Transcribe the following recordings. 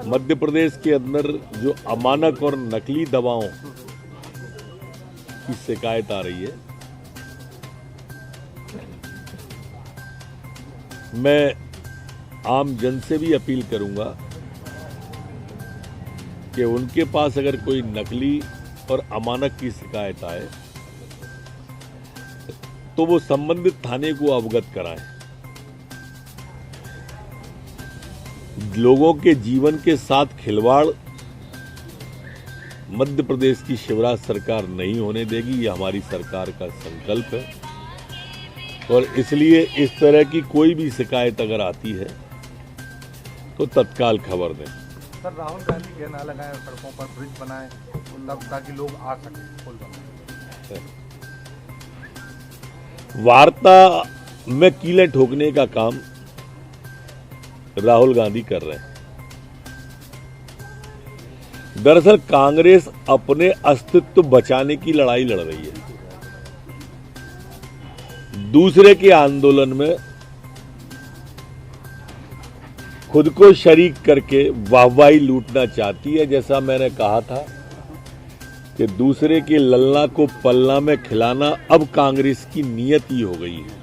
मध्य प्रदेश के अंदर जो अमानक और नकली दवाओं की शिकायत आ रही है, मैं आम जन से भी अपील करूंगा कि उनके पास अगर कोई नकली और अमानक की शिकायत आए तो वो संबंधित थाने को अवगत कराएं। लोगों के जीवन के साथ खिलवाड़ मध्य प्रदेश की शिवराज सरकार नहीं होने देगी, ये हमारी सरकार का संकल्प है। और इसलिए इस तरह की कोई भी शिकायत अगर आती है तो तत्काल खबर दें। सर, राहुल गांधी के ना लगाएं, सड़कों पर ब्रिज बनाएं ताकि लोग आ सकें, पुल बनाएं। वार्ता में कीलें ठोकने का काम राहुल गांधी कर रहे हैं। दरअसल कांग्रेस अपने अस्तित्व बचाने की लड़ाई लड़ रही है। दूसरे के आंदोलन में खुद को शरीक करके वाहवाही लूटना चाहती है। जैसा मैंने कहा था कि दूसरे के ललना को पलना में खिलाना अब कांग्रेस की नीयत ही हो गई है,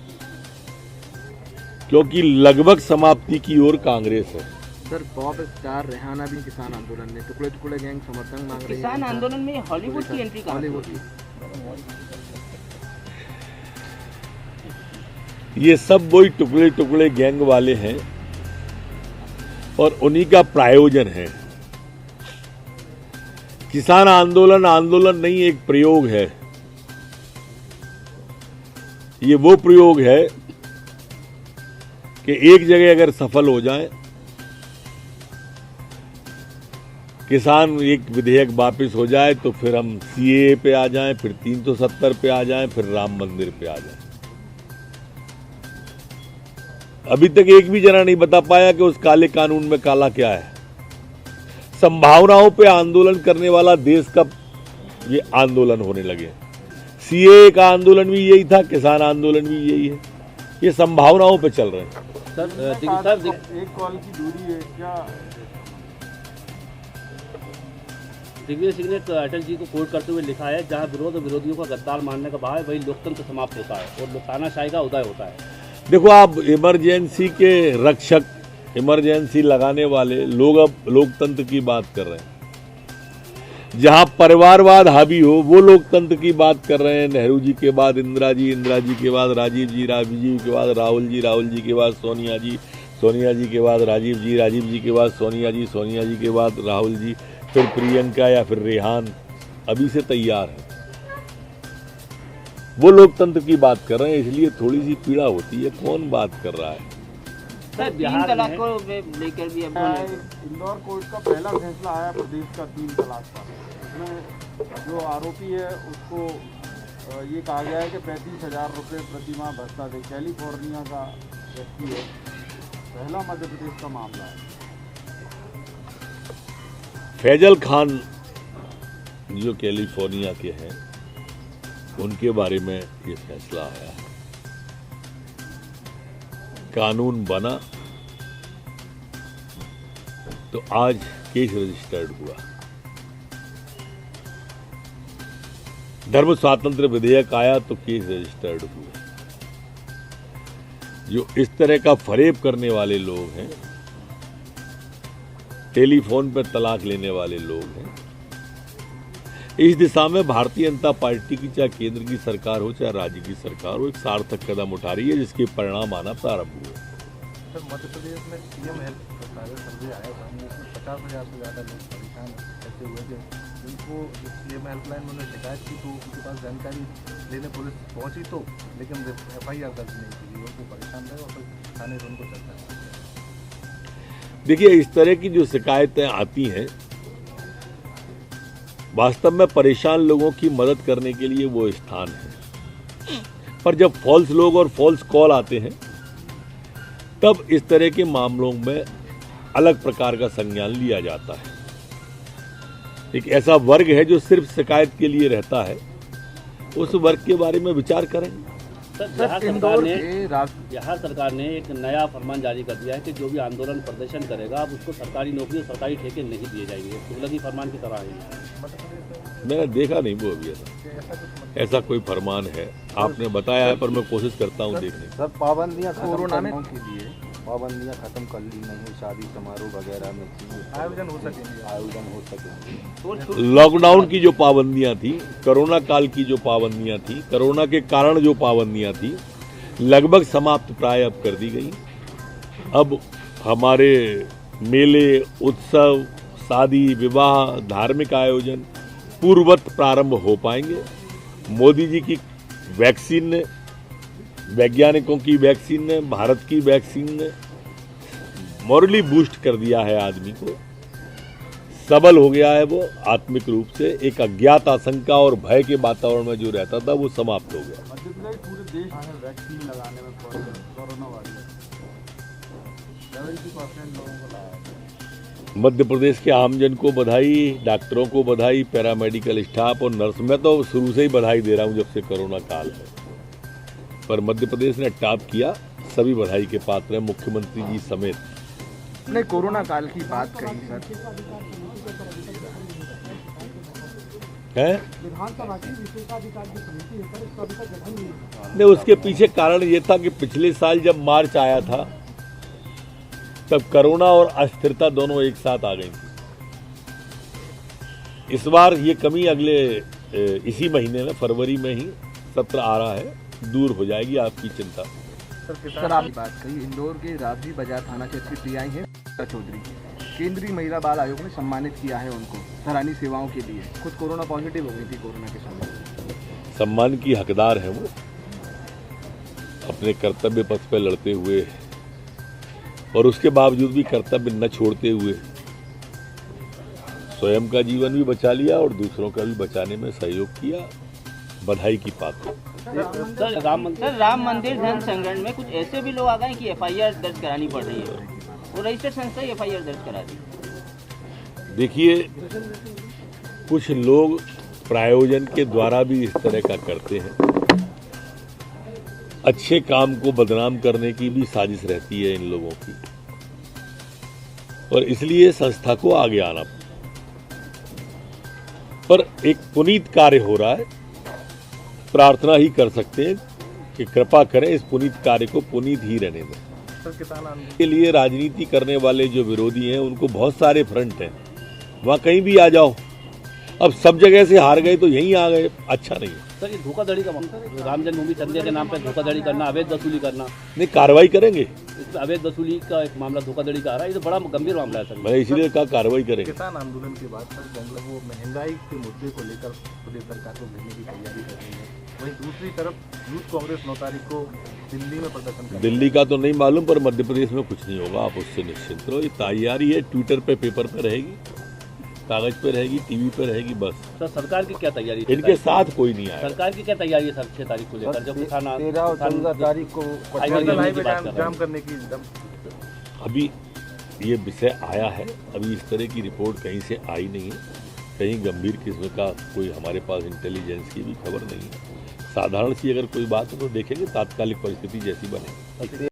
क्योंकि लगभग समाप्ति की ओर कांग्रेस है। सर, पॉप स्टार रेहाना भी किसान आंदोलन में टुकड़े टुकड़े गैंग समर्थन मांग रही है। किसान आंदोलन में हॉलीवुड की एंट्री कहां? हॉलीवुड की। ये सब वही टुकड़े टुकड़े गैंग वाले हैं और उन्हीं का प्रायोजन है। किसान आंदोलन आंदोलन नहीं, एक प्रयोग है। ये वो प्रयोग है कि एक जगह अगर सफल हो जाए, किसान एक विधेयक वापस हो जाए, तो फिर हम सीएए पे आ जाएं, फिर 370 पे आ जाएं, फिर राम मंदिर पे आ जाएं। अभी तक एक भी जना नहीं बता पाया कि उस काले कानून में काला क्या है। संभावनाओं पे आंदोलन करने वाला देश का ये आंदोलन होने लगे। सीएए का आंदोलन भी यही था, किसान आंदोलन भी यही है। ये संभावनाओं पे चल रहे हैं। सर, एक कॉल की दूरी है क्या? दिग्विजय सिंह ने अटल जी को कोट करते हुए लिखा है, जहां विरोध और विरोधियों का गद्दार मानने का भाव है, वही लोकतंत्र समाप्त होता है और तानाशाही का उदय होता है। देखो, आप इमरजेंसी के रक्षक, इमरजेंसी लगाने वाले लोग अब लोकतंत्र की बात कर रहे हैं। जहां परिवारवाद हावी हो वो लोकतंत्र की बात कर रहे हैं। नेहरू जी के बाद इंदिरा जी, इंदिरा जी के बाद राजीव जी, राजीव के बाद राहुल जी, राहुल जी के बाद सोनिया जी, सोनिया जी के बाद राजीव जी, राजीव जी के बाद सोनिया जी, सोनिया जी के बाद राहुल जी, फिर प्रियंका या फिर रेहान अभी से तैयार है। वो लोकतंत्र की बात कर रहे हैं, इसलिए थोड़ी सी पीड़ा होती है। कौन बात कर रहा है? सर, 3 तलाक को लेकर भी अब इंदौर कोर्ट का पहला फैसला आया प्रदेश का 3 तलाक पर। इसमें जो आरोपी है उसको ये कहा गया है कि 35,000 रुपये प्रतिमाह भत्ता दे। कैलिफोर्निया का व्यक्ति है, पहला मध्य प्रदेश का मामला है। फैजल खान जो कैलिफोर्निया के हैं, उनके बारे में ये फैसला आया है। कानून बना तो आज केस रजिस्टर्ड हुआ। धर्म स्वातंत्र्य विधेयक आया तो केस रजिस्टर्ड हुआ। जो इस तरह का फरेब करने वाले लोग हैं, टेलीफोन पर तलाक लेने वाले लोग हैं, इस दिशा में भारतीय जनता पार्टी की चाहे केंद्र की सरकार हो चाहे राज्य की सरकार हो, एक सार्थक कदम उठा रही है, जिसके परिणाम आना प्रारंभ हुए। सर, मध्य प्रदेश में सीएम हेल्थ सर्वे आया था, उसमें 50,000 से ज़्यादा लोग परेशान रहते हुए थे, जिनको सीएम हेल्पलाइन में शिकायत की तो उनके पास जानकारी लेने पुलिस पहुंची, तो लेकिन FIR दर्ज नहीं की। उनको परेशान रहे और फिर थाने से उनको चलता है। देखिए, इस तरह की जो शिकायतें आती हैं, वास्तव में परेशान लोगों की मदद करने के लिए वो स्थान है। पर जब फॉल्स लोग और फॉल्स कॉल आते हैं, तब इस तरह के मामलों में अलग प्रकार का संज्ञान लिया जाता है। एक ऐसा वर्ग है जो सिर्फ शिकायत के लिए रहता है, उस वर्ग के बारे में विचार करें। सर सर इंदौर के बिहार सरकार ने एक नया फरमान जारी कर दिया है कि जो भी आंदोलन प्रदर्शन करेगा अब उसको सरकारी नौकरी और सरकारी ठेके नहीं दिए जाएंगे। तुगलकी फरमान की तरह है। मैंने देखा नहीं वो अभी ऐसा कोई फरमान है, आपने बताया है, पर मैं कोशिश करता हूँ देखने की। सर पाबंदियां कोरोना में के लिए पाबंदियां खत्म कर ली नहीं, शादी समारोह वगैरह में आयोजन हो सकेंगे। लॉकडाउन की जो पाबंदियां थी, कोरोना काल की जो पाबंदियां थी, कोरोना के कारण जो पाबंदियां थी, लगभग समाप्त प्राय अब कर दी गई। अब हमारे मेले, उत्सव, शादी, विवाह, धार्मिक आयोजन पूर्ववत प्रारंभ हो पाएंगे। मोदी जी की वैक्सीन ने, वैज्ञानिकों की वैक्सीन ने, भारत की वैक्सीन ने मॉरली बूस्ट कर दिया है आदमी को, सबल हो गया है वो आत्मिक रूप से। एक अज्ञात आशंका और भय के वातावरण में जो रहता था वो समाप्त हो गया। मध्य प्रदेश पूरे देश में वैक्सीन लगाने में कोरोना वायरस 70% लोगों को लगाया। मध्य प्रदेश के आमजन को बधाई, डॉक्टरों को बधाई, पैरामेडिकल स्टाफ और नर्स, मैं तो शुरू से ही बधाई दे रहा हूं जब से कोरोना काल है। पर मध्य प्रदेश ने टॉप किया, सभी बधाई के पात्र हैं, मुख्यमंत्री जी समेत। ने कोरोना काल की बात कही सर, है नहीं, उसके पीछे कारण ये था कि पिछले साल जब मार्च आया था तब कोरोना और अस्थिरता दोनों एक साथ आ गई थी। इस बार ये कमी अगले इसी महीने में, फरवरी में ही सत्र आ रहा है, दूर हो जाएगी आपकी चिंता। सर आप बात कही, इंदौर के राजवी बाजार थाना क्षेत्र की टीआई है चौधरी, केंद्रीय महिला बाल आयोग ने सम्मानित किया है उनको सराहनीय सेवाओं के लिए। खुद कोरोना पॉजिटिव हो गई थी कोरोना के समय। सम्मान की हकदार है वो, अपने कर्तव्य पथ पर लड़ते हुए और उसके बावजूद भी कर्तव्य न छोड़ते हुए स्वयं का जीवन भी बचा लिया और दूसरों का भी बचाने में सहयोग किया। बधाई की पात्र। सर राम मंदिर धन संग्रहण में कुछ ऐसे भी लोग आ गए कि एफआईआर दर्ज करानी पड़ रही है, वो रजिस्टर्ड संस्था एफआईआर दर्ज करा दी। देखिए, कुछ लोग प्रायोजन के द्वारा भी इस तरह का करते हैं। अच्छे काम को बदनाम करने की भी साजिश रहती है इन लोगों की, और इसलिए संस्था को आगे आना। पर एक पुनीत कार्य हो रहा है, प्रार्थना ही कर सकते हैं कि कृपा करें इस पुनीत कार्य को पुनीत ही रहने दें। सर किसान आंदोलन के लिए राजनीति करने वाले जो विरोधी हैं उनको बहुत सारे फ्रंट हैं, वहाँ कहीं भी आ जाओ। अब सब जगह से हार गए तो यहीं आ गए, अच्छा नहीं है। सर ये धोखाधड़ी का मामला, राम जन्मभूमि चंदे के नाम पर धोखाधड़ी करना, अवैध वसूली करना, नहीं, कार्रवाई करेंगे। इसमें अवैध वसूली का एक मामला धोखाधड़ी का आ रहा है, ये तो बड़ा गंभीर मामला है सर। मैंने इसीलिए कहा कार्रवाई करेंगे। किसान आंदोलन के बाद सर कांग्रेस वो महंगाई के मुद्दे को लेकर प्रदेश सरकार को घेरने की तैयारी कर रही है। वहीं दूसरी तरफ यूथ कांग्रेस 9 तारीख को दिल्ली में प्रदर्शन कर। दिल्ली का तो नहीं मालूम, पर मध्य प्रदेश में कुछ नहीं होगा, आप उससे निश्चिंत रहो। ये तैयारी है, ट्विटर पे, पेपर पे रहेगी, कागज पे रहेगी, टीवी पे रहेगी, बस। सर सरकार की क्या तैयारी है? इनके साथ कोई नहीं आया। सरकार की क्या तैयारी है सर 6 तारीख को लेकर, जब किसान 13 और 14 तारीख को हाईवे जाम करने की अभी ये विषय आया है, अभी इस तरह की रिपोर्ट कहीं से आई नहीं है, कहीं गंभीर किस्म का कोई हमारे पास इंटेलिजेंस की भी खबर नहीं है। साधारण सी अगर कोई बात हो तो देखेंगे, तात्कालिक परिस्थिति जैसी बने।